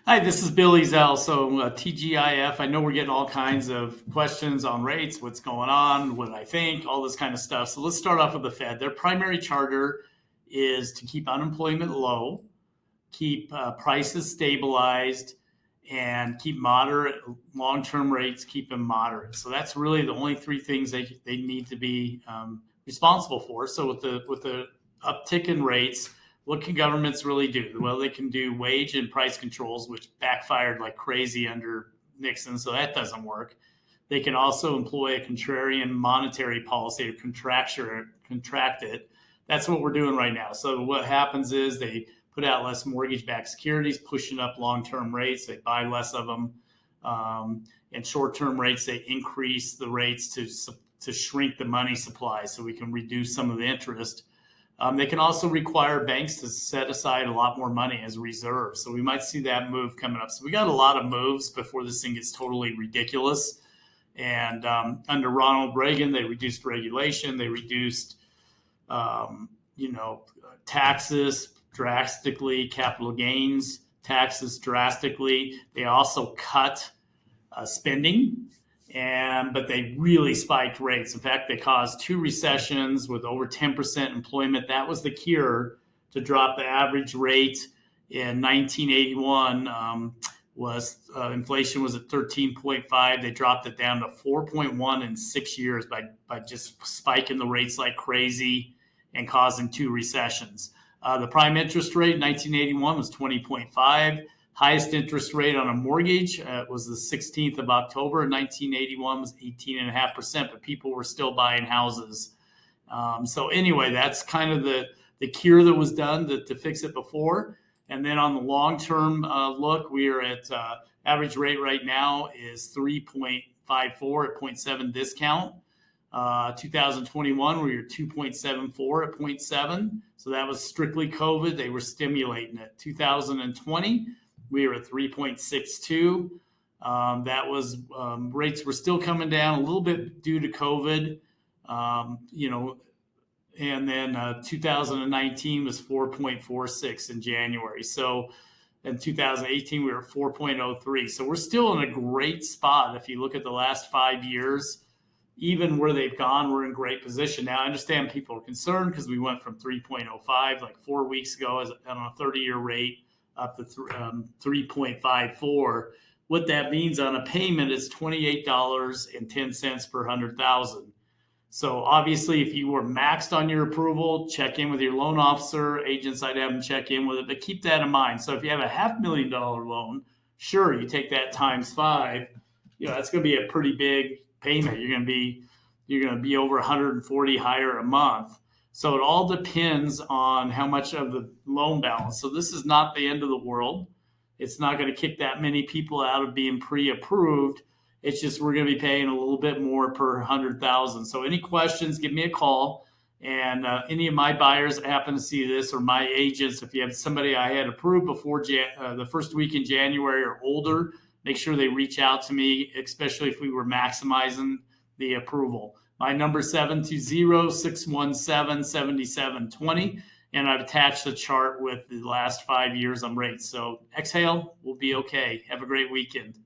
Hi, this is Billy Zell. So TGIF, I know we're getting all kinds of questions on rates, what's going on, what I think, all this kind of stuff. So let's start off with the Fed. Their primary charter is to keep unemployment low, keep prices stabilized, and keep moderate long-term rates, keep them moderate. So that's really the only three things they need to be responsible for. So with the uptick in rates, what can governments really do? Well, they can do wage and price controls, which backfired like crazy under Nixon, so that doesn't work. They can also employ a contrarian monetary policy or contract it. That's what we're doing right now. So what happens is they put out less mortgage-backed securities, pushing up long-term rates. They buy less of them. And short-term rates, they increase the rates to shrink the money supply so we can reduce some of the interest. They can also require banks to set aside a lot more money as reserves. So we might see that move coming up. So we got a lot of moves before this thing gets totally ridiculous. And under Ronald Reagan, they reduced regulation. They reduced, taxes drastically, capital gains taxes drastically. They also cut spending. But they really spiked rates. In fact, they caused two recessions with over 10% employment. That was the cure to drop the average rate in 1981. Inflation was at 13.5. They dropped it down to 4.1 in 6 years by just spiking the rates like crazy and causing two recessions. The prime interest rate in 1981 was 20.5. Highest interest rate on a mortgage was the 16th of October in 1981 was 18.5%, but people were still buying houses. So anyway, that's kind of the cure that was done to fix it before. And then on the long-term look, we are at average rate right now is 3.54 at 0.7 discount. 2021, we were 2.74 at 0.7. So that was strictly COVID. They were stimulating it. 2020, we were at 3.62. That was rates were still coming down a little bit due to COVID, and then 2019 was 4.46 in January. So in 2018, we were 4.03. So we're still in a great spot. If you look at the last 5 years, even where they've gone, we're in great position. Now, I understand people are concerned because we went from 3.05 like 4 weeks ago on a 30-year rate up to 3.54. What that means on a payment is $28.10 per 100,000. So obviously, if you were maxed on your approval, check in with your loan officer. Agents, I'd have them check in with it, but keep that in mind. So if you have a $500,000 loan, sure, you take that times 5. That's going to be a pretty big payment. You're going to be over 140 higher a month. So it all depends on how much of the loan balance. So this is not the end of the world. It's not going to kick that many people out of being pre-approved. It's just we're going to be paying a little bit more per 100,000. So any questions, give me a call. And any of my buyers that happen to see this, or my agents, if you have somebody I had approved before the first week in January or older, make sure they reach out to me, especially if we were maximizing the approval. My number is 720-617-7720, and I've attached the chart with the last 5 years on rates. So exhale, we'll be okay. Have a great weekend.